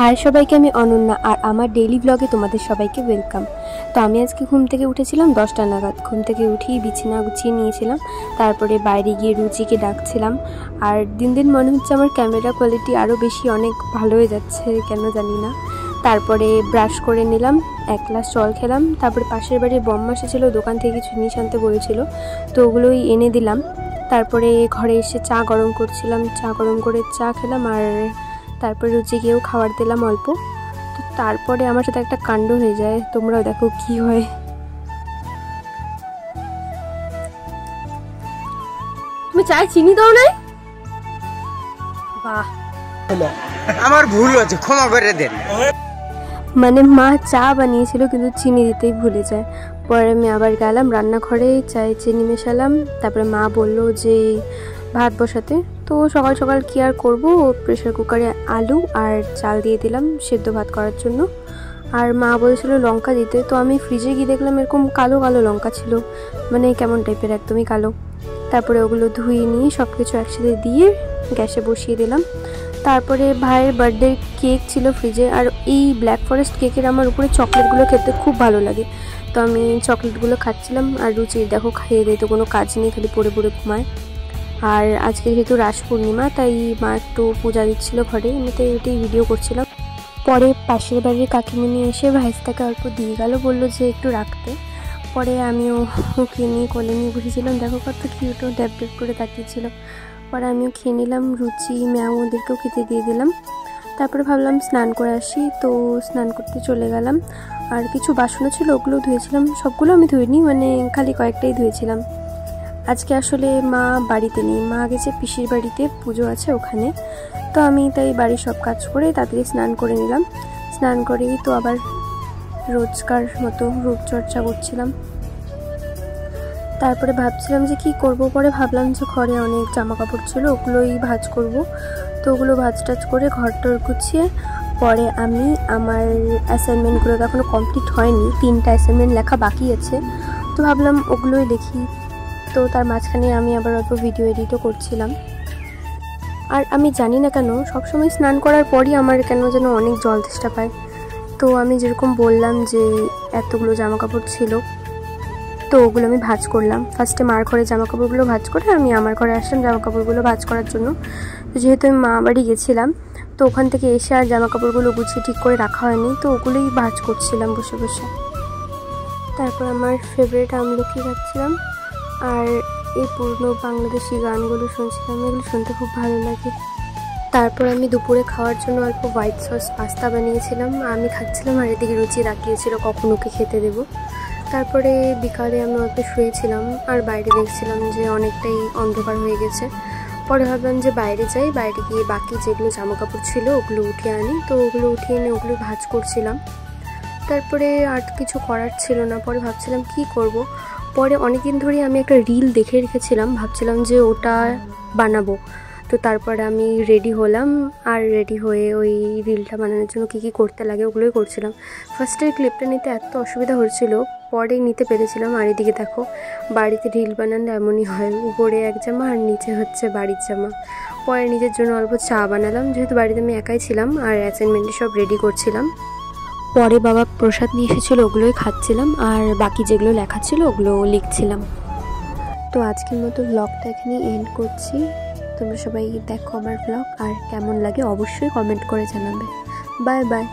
High সবাইকে, আমি অনন্যা আর আমার ডেইলি ব্লগে তোমাদের সবাইকে ওয়েলকাম। তো আমি আজকে ঘুম থেকে উঠেছিলাম 10টা নাগাদ। ঘুম থেকে উঠেই বিছানা গুছিয়ে নিয়েছিলাম, তারপরে বাইরে গিয়ে রুচিকে ডাকছিলাম। আর দিন দিন মনে হচ্ছে আমার ক্যামেরা কোয়ালিটি আরও বেশি অনেক ভালো হয়ে যাচ্ছে, কেন জানি না। তারপরে ব্রাশ করে নিলাম, 1 গ্লাস জল খেলাম। তারপরে পাশের বাড়ির বম্মা এসেছিল, দোকান থেকে কিছু জিনিস আনতে বলেছিল, তো ওগুলোই এনে দিলাম। তারপরে ঘরে এসে চা গরম করছিলাম, চা গরম করে চা খেলাম, আর তারপরে রুচিকেও খাবার দিলাম অল্প। তো তারপরে আমার সাথে একটা কাণ্ড হয়ে যায়, তোমরাও দেখো কি হয়। তুমি চায় চিনি দাও নাই? বাহ, আমার ভুল হয়েছে, ক্ষমা করে দেন। মানে মা চা বানিয়েছিল কিন্তু চিনি দিতেই ভুলে যায়। পরে আমি আবার গেলাম রান্নাঘরে, চায়ে চিনি মেশালাম। তারপরে মা বলল যে ভাত বসাতে, তো সকাল সকাল কি আর করবো, প্রেশার কুকারে আলু আর চাল দিয়ে দিলাম সেদ্ধ ভাত করার জন্য। আর মা বলেছিল লঙ্কা দিতে, তো আমি ফ্রিজে গিয়ে দেখলাম এরকম কালো কালো লঙ্কা ছিল, মানে কেমন টাইপের, একদমই কালো। তারপরে ওগুলো ধুয়ে নিয়ে সব কিছু একসাথে দিয়ে গ্যাসে বসিয়ে দিলাম। তারপরে ভাইয়ের বার্থডে কেক ছিল ফ্রিজে, আর এই ব্ল্যাক ফরেস্ট কেকের আমার উপরে চকলেটগুলো খেতে খুব ভালো লাগে, তো আমি চকলেটগুলো খাচ্ছিলাম। আর রুচি দেখো খাইয়ে দেয়, তো কোনো কাজ নেই, খালি পড়ে পড়ে ঘুমায়। আর আজকে যেহেতু রাস পূর্ণিমা, তাই মা একটু পূজা দিচ্ছিলো ঘরে, এমনিতে এটাই ভিডিও করছিলাম। পরে পাশের বাড়ির কাকিমণি এসে ভাইস্তাকে অল্প দিয়ে গেল, বললো যে একটু রাখতে। পরে আমিও ওকে নিয়ে কোলে নিয়ে বসেছিলাম, দেখো কত কিউট, ড্যাব ড্যাব করে তাকিয়েছিল। পরে আমিও খেয়ে নিলাম, রুচি ম্যাও ওদেরকেও খেতে দিয়ে দিলাম। তারপরে ভাবলাম স্নান করে আসি, তো স্নান করতে চলে গেলাম। আর কিছু বাসনও ছিল, ওগুলো ধুয়েছিলাম, সবগুলো আমি ধুইনি, মানে খালি কয়েকটাই ধুয়েছিলাম। আজকে আসলে মা বাড়িতে নেই, মা গেছে পিসির বাড়িতে, পুজো আছে ওখানে। তো আমি তাই বাড়ির সব কাজ করে তাড়াতাড়ি স্নান করে নিলাম। স্নান করেই তো আবার রোজকার মতো রূপচর্চা করছিলাম। তারপরে ভাবছিলাম যে কি করব, পরে ভাবলাম যে ঘরে অনেক জামা কাপড় ছিল, ওগুলোই ভাঁজ করব। তো ওগুলো ভাঁজ টাজ করে ঘরটর গুছিয়ে পরে আমি আমার অ্যাসাইনমেন্টগুলো তো এখনও কমপ্লিট হয়নি, 3টা অ্যাসাইনমেন্ট লেখা বাকি আছে, তো ভাবলাম ওগুলোই লিখি। তো তার মাঝখানে আমি আবার অল্প ভিডিও এডিটও করছিলাম। আর আমি জানি না কেন সবসময় স্নান করার পরই আমার কেন যেন অনেক জল তেষ্টা পায়। তো আমি যেরকম বললাম যে এতগুলো জামা কাপড় ছিল, তো ওগুলো আমি ভাঁজ করলাম। ফার্স্টে মার ঘরে জামা কাপড়গুলো ভাঁজ করে আমি আমার ঘরে আসলাম জামা কাপড়গুলো ভাঁজ করার জন্য। তো যেহেতু আমি মা বাড়ি গেছিলাম, তো ওখান থেকে এসে আর জামা কাপড়গুলো গুছিয়ে ঠিক করে রাখা হয়নি, তো ওগুলোই ভাঁজ করছিলাম বসে বসে। তারপর আমার ফেভারিট আমলকি খাচ্ছিলাম, আর এই পুরনো বাংলাদেশি গানগুলো শুনছিলাম, এগুলো শুনতে খুব ভালো লাগে। তারপর আমি দুপুরে খাওয়ার জন্য অল্প হোয়াইট সস পাস্তা বানিয়েছিলাম, আমি খাচ্ছিলাম, আর এদিকে রুচি রাখিয়েছিল কখন ওকে খেতে দেবো। তারপরে বিকালে আমি অল্প শুয়েছিলাম আর বাইরে দেখছিলাম যে অনেকটাই অন্ধকার হয়ে গেছে। পরে ভাবলাম যে বাইরে যাই, বাইরে গিয়ে বাকি যেগুলো জামা কাপড় ছিল ওগুলো উঠিয়ে আনি, তো ওগুলো উঠিয়ে এনে ওগুলো ভাঁজ করছিলাম। তারপরে আর কিছু করার ছিল না, পরে ভাবছিলাম কি করব। পরে অনেকদিন ধরেই আমি একটা রিল দেখে রেখেছিলাম, ভাবছিলাম যে ওটা বানাবো। তো তারপরে আমি রেডি হলাম, আর রেডি হয়ে ওই রিলটা বানানোর জন্য কী কী করতে লাগে ওগুলোই করছিলাম। ফার্স্টে ক্লিপটা নিতে এত অসুবিধা হচ্ছিল, পরে নিতে পেরেছিলাম। আর এদিকে দেখো বাড়িতে রিল বানানো এমনই হয়, উপরে এক জামা আর নিচে হচ্ছে বাড়ির জামা। পরে নিজের জন্য অল্প চা বানালাম, যেহেতু বাড়িতে আমি একাই ছিলাম, আর অ্যাসাইনমেন্টে সব রেডি করছিলাম। পরে বাবা প্রসাদ নিয়ে এসেছিলো, ওগুলোই খাচ্ছিলাম, আর বাকি যেগুলো লেখা ছিল ওগুলো লিখছিলাম। তো আজকের মতো ব্লগটা এখানেই এন্ড করছি। তোমরা সবাই দেখো আমার ব্লগ, আর কেমন লাগে অবশ্যই কমেন্ট করে জানাবে। Bye bye.